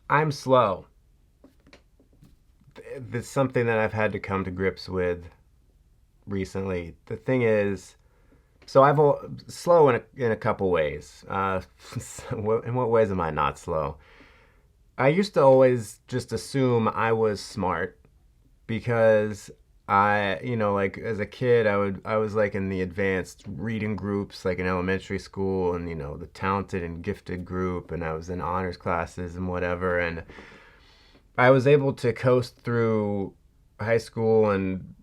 I'm slow. It's something that I've had to come to grips with recently. The thing is, so slow in a couple ways. In what ways am I not slow? I used to always just assume I was smart because like as a kid, I was like in the advanced reading groups, like in elementary school, and the talented and gifted group, and I was in honors classes and whatever, and I was able to coast through high school and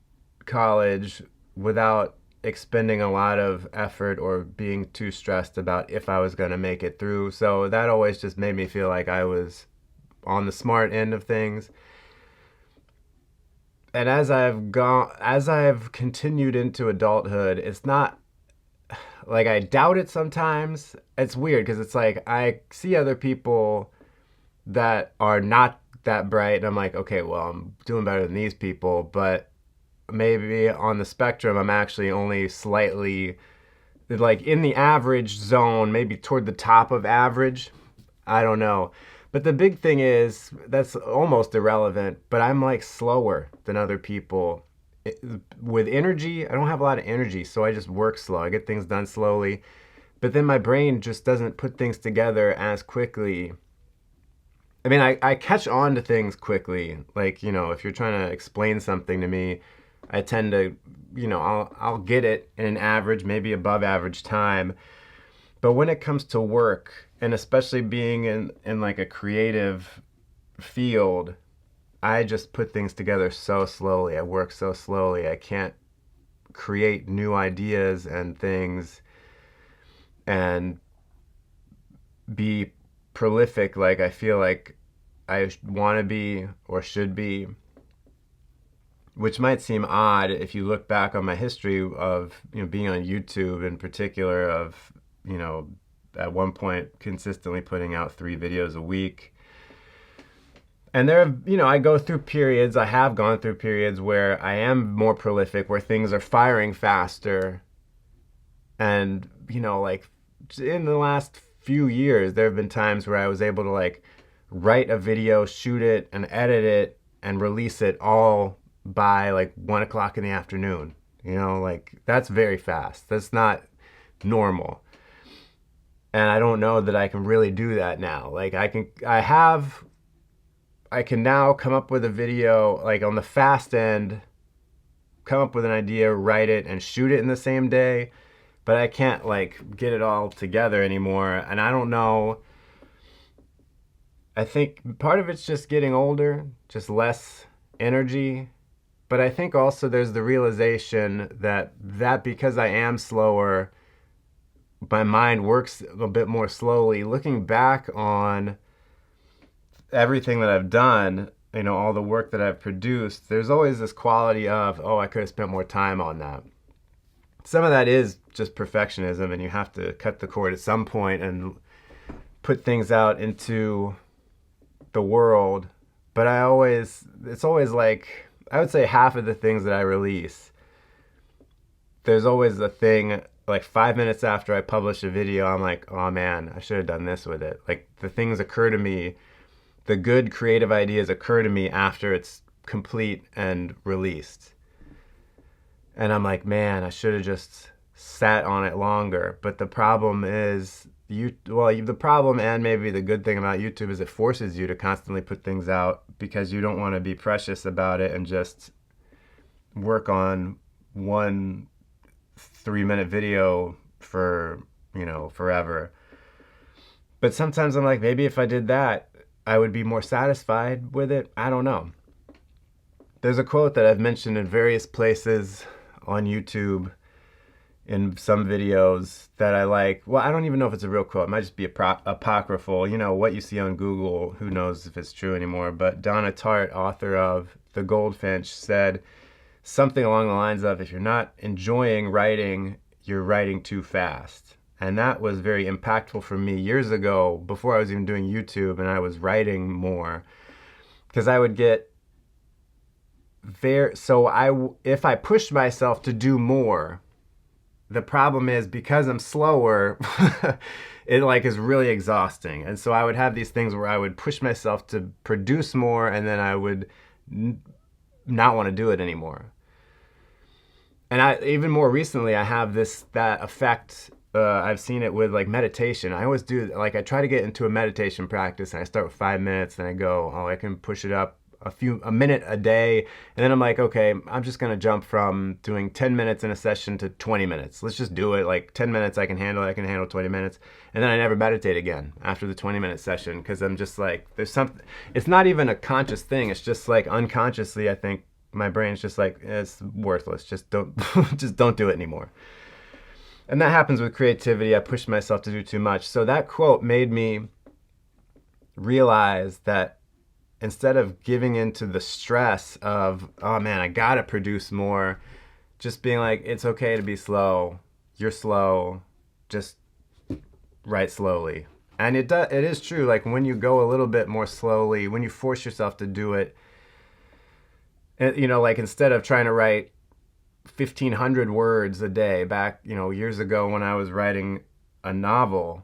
college without expending a lot of effort or being too stressed about if I was going to make it through. So that always just made me feel like I was on the smart end of things. And as I've continued into adulthood, it's not like I doubt it sometimes. It's weird because it's like I see other people that are not that bright, and I'm like, okay, well, I'm doing better than these people, but maybe on the spectrum, I'm actually only slightly like in the average zone, maybe toward the top of average. I don't know. But the big thing is, that's almost irrelevant, but I'm like slower than other people. With energy, I don't have a lot of energy, so I just work slow. I get things done slowly. But then my brain just doesn't put things together as quickly. I mean, I catch on to things quickly. Like, if you're trying to explain something to me, I tend to, I'll get it in an average, maybe above average time. But when it comes to work, and especially being in like a creative field, I just put things together so slowly. I work so slowly. I can't create new ideas and things and be prolific like I feel like I want to be or should be, which might seem odd if you look back on my history of being on YouTube in particular, of at one point consistently putting out 3 videos a week. And I go through periods, I have gone through periods where I am more prolific, where things are firing faster. And, like in the last few years, there have been times where I was able to like write a video, shoot it, and edit it, and release it all by like 1 o'clock in the afternoon. Like that's very fast. That's not normal. And I don't know that I can really do that now. Like I can now come up with a video, like on the fast end, come up with an idea, write it, and shoot it in the same day. But I can't like get it all together anymore. And I don't know. I think part of it's just getting older, just less energy. But I think also there's the realization that because I am slower, my mind works a bit more slowly. Looking back on everything that I've done, all the work that I've produced, there's always this quality of, oh, I could have spent more time on that. Some of that is just perfectionism, and you have to cut the cord at some point and put things out into the world. But it's always like, I would say half of the things that I release, there's always a thing, like 5 minutes after I publish a video, I'm like, oh man, I should have done this with it. Like the things occur to me, the good creative ideas occur to me after it's complete and released. And I'm like, man, I should have just sat on it longer. But the problem is, the problem and maybe the good thing about YouTube is it forces you to constantly put things out because you don't want to be precious about it and just work on one 3-minute video for, forever. But sometimes I'm like, maybe if I did that, I would be more satisfied with it. I don't know. There's a quote that I've mentioned in various places on YouTube in some videos that I like. Well, I don't even know if it's a real quote. It might just be apocryphal. What you see on Google, who knows if it's true anymore. But Donna Tartt, author of The Goldfinch, said something along the lines of, if you're not enjoying writing, you're writing too fast. And that was very impactful for me years ago, before I was even doing YouTube and I was writing more. Because I would get if I pushed myself to do more, the problem is because I'm slower, it like is really exhausting. And so I would have these things where I would push myself to produce more, and then I would not want to do it anymore. And I even more recently, I have that effect. I've seen it with like meditation. I always do like I try to get into a meditation practice, and I start with 5 minutes, and I go, oh, I can push it up a minute a day, and then I'm like, okay, I'm just gonna jump from doing 10 minutes in a session to 20 minutes. Let's just do it. Like 10 minutes, I can handle 20 minutes, and then I never meditate again after the 20-minute session because I'm just like, there's something. It's not even a conscious thing. It's just like unconsciously, I think my brain's just like, it's worthless. Just don't, just don't do it anymore. And that happens with creativity. I push myself to do too much. So that quote made me realize that instead of giving into the stress of, oh man, I gotta produce more, just being like, it's okay to be slow. You're slow. Just write slowly. And it is true. Like when you go a little bit more slowly, when you force yourself to do it, like instead of trying to write 1,500 words a day back, years ago when I was writing a novel,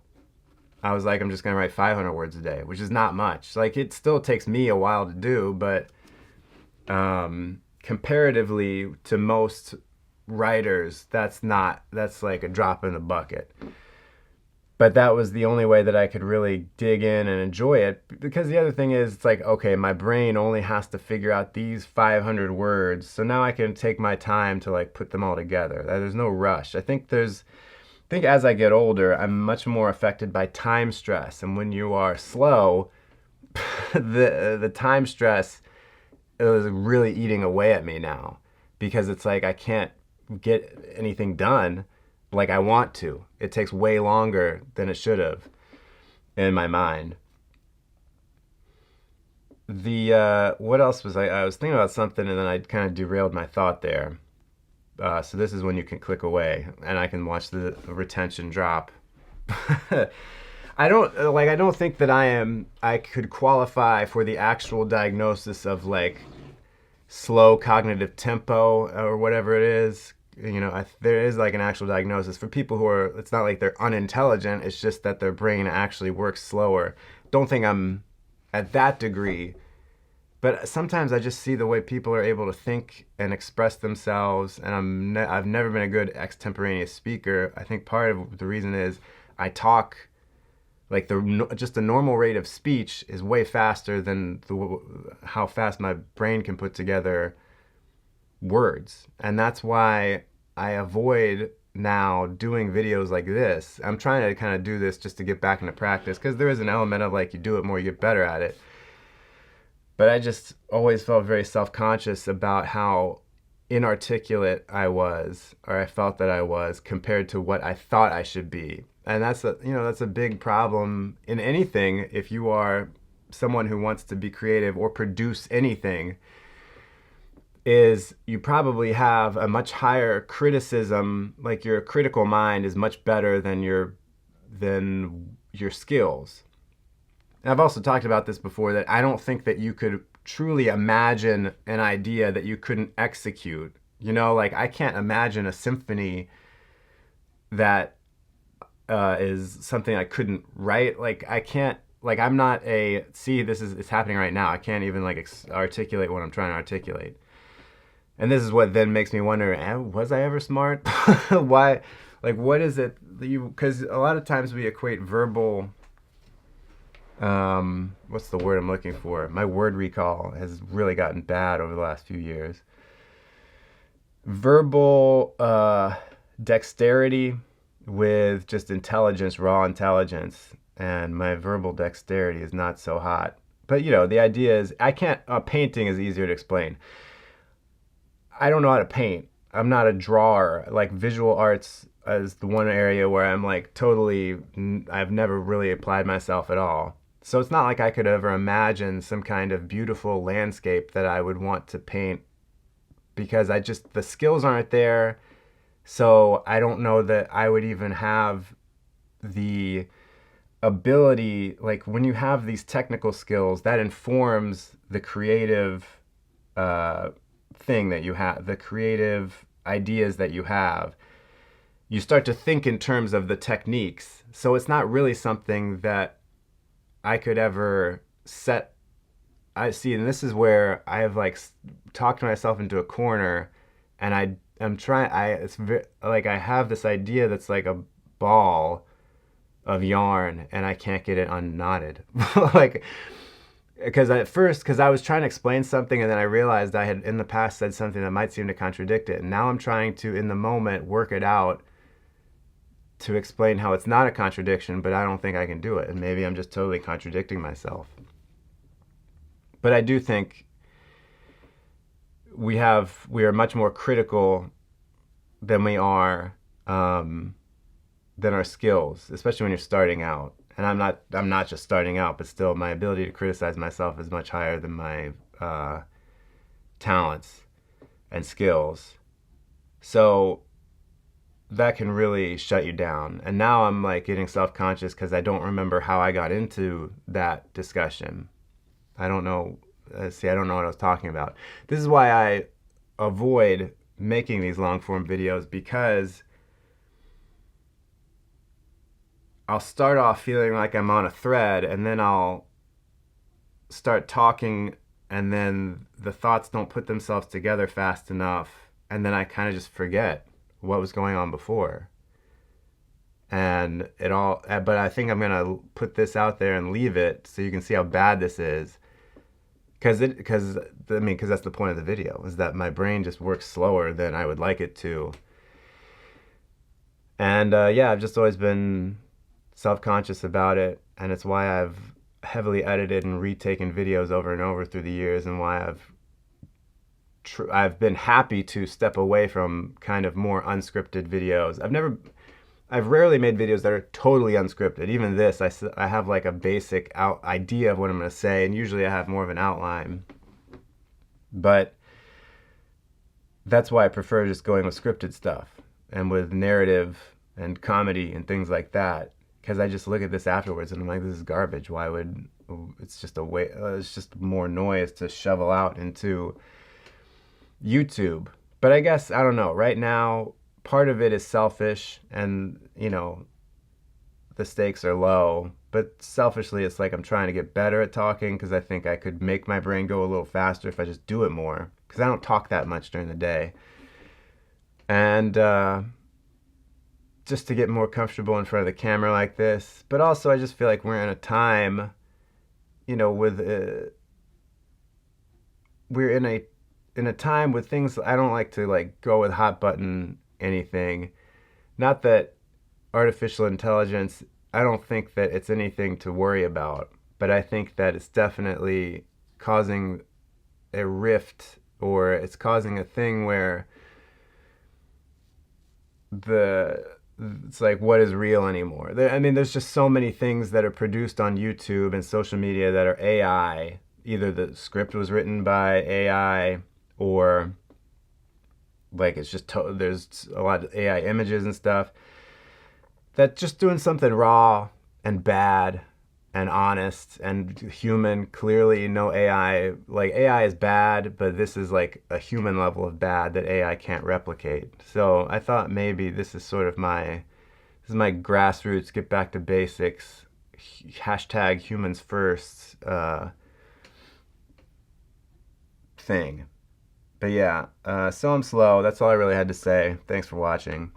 I was like, I'm just going to write 500 words a day, which is not much. Like it still takes me a while to do, but comparatively to most writers, that's like a drop in the bucket. But that was the only way that I could really dig in and enjoy it. Because the other thing is, it's like, okay, my brain only has to figure out these 500 words. So now I can take my time to like put them all together. There's no rush. I think as I get older, I'm much more affected by time stress. And when you are slow, the time stress is really eating away at me now. Because it's like I can't get anything done like I want to. It takes way longer than it should have in my mind. What else was I was thinking about something, and then I kind of derailed my thought there. So this is when you can click away and I can watch the retention drop. I don't think that I could qualify for the actual diagnosis of like slow cognitive tempo or whatever it is. There is like an actual diagnosis for people who are, it's not like they're unintelligent, it's just that their brain actually works slower. Don't think I'm at that degree, but sometimes I just see the way people are able to think and express themselves, and I've never been a good extemporaneous speaker. I think part of the reason is I talk, like just the normal rate of speech is way faster than how fast my brain can put together words. And that's why I avoid now doing videos like this. I'm trying to kind of do this just to get back into practice, because there is an element of like, you do it more, you get better at it. But I just always felt very self-conscious about how inarticulate I was, or I felt that I was, compared to what I thought I should be. And that's a big problem in anything. If you are someone who wants to be creative or produce anything, is you probably have a much higher criticism, like your critical mind is much better than your skills. And I've also talked about this before, that I don't think that you could truly imagine an idea that you couldn't execute. Like I can't imagine a symphony that is something I couldn't write. Like I can't, like I'm not it's happening right now. I can't even like articulate what I'm trying to articulate. And this is what then makes me wonder, was I ever smart? Why? Like, what is it that because a lot of times we equate verbal, what's the word I'm looking for? My word recall has really gotten bad over the last few years. Verbal dexterity with just intelligence, raw intelligence. And my verbal dexterity is not so hot. But, the idea is, painting is easier to explain. I don't know how to paint. I'm not a drawer. Like visual arts is the one area where I'm like I've never really applied myself at all. So it's not like I could ever imagine some kind of beautiful landscape that I would want to paint, because the skills aren't there. So I don't know that I would even have the ability, like when you have these technical skills, that informs the creative thing that you have, the creative ideas that you have. you start to think in terms of the techniques. So it's not really something that I could ever set. I see, and this is where I have like talked myself into a corner, and I'm trying. Like I have this idea that's like a ball of yarn, and I can't get it unknotted. Like, because I was trying to explain something, and then I realized I had in the past said something that might seem to contradict it, and now I'm trying to in the moment work it out to explain how it's not a contradiction, but I don't think I can do it, and maybe I'm just totally contradicting myself. But I do think we are much more critical than we are than our skills, especially when you're starting out. And I'm not just starting out, but still my ability to criticize myself is much higher than my talents and skills. So that can really shut you down. And now I'm like getting self-conscious because I don't remember how I got into that discussion. I don't know. I don't know what I was talking about. This is why I avoid making these long form videos, because I'll start off feeling like I'm on a thread, and then I'll start talking, and then the thoughts don't put themselves together fast enough, and then I kind of just forget what was going on before. And but I think I'm going to put this out there and leave it so you can see how bad this is. Because that's the point of the video, is that my brain just works slower than I would like it to. And yeah, I've just always been self-conscious about it, and it's why I've heavily edited and retaken videos over and over through the years, and why I've been happy to step away from kind of more unscripted videos. I've rarely made videos that are totally unscripted. Even this, I have like a basic idea of what I'm going to say, and usually I have more of an outline. But that's why I prefer just going with scripted stuff and with narrative and comedy and things like that. Because I just look at this afterwards and I'm like, this is garbage. It's just it's just more noise to shovel out into YouTube. But I guess, I don't know, right now, part of it is selfish, and the stakes are low, but selfishly it's like I'm trying to get better at talking, because I think I could make my brain go a little faster if I just do it more, because I don't talk that much during the day. And just to get more comfortable in front of the camera like this. But also I just feel like we're in a time, we're in a time with things. I don't like to like go with hot button anything. Not that artificial intelligence, I don't think that it's anything to worry about, but I think that it's definitely causing a rift, or it's causing a thing where it's like, what is real anymore? There's just so many things that are produced on YouTube and social media that are AI. Either the script was written by AI, or like it's just there's a lot of AI images and stuff that just doing something raw and bad and honest and human. Clearly no AI, like AI is bad, but this is like a human level of bad that AI can't replicate. So I thought maybe this is sort of my grassroots, get back to basics, hashtag humans first thing. But yeah, so I'm slow. That's all I really had to say. Thanks for watching.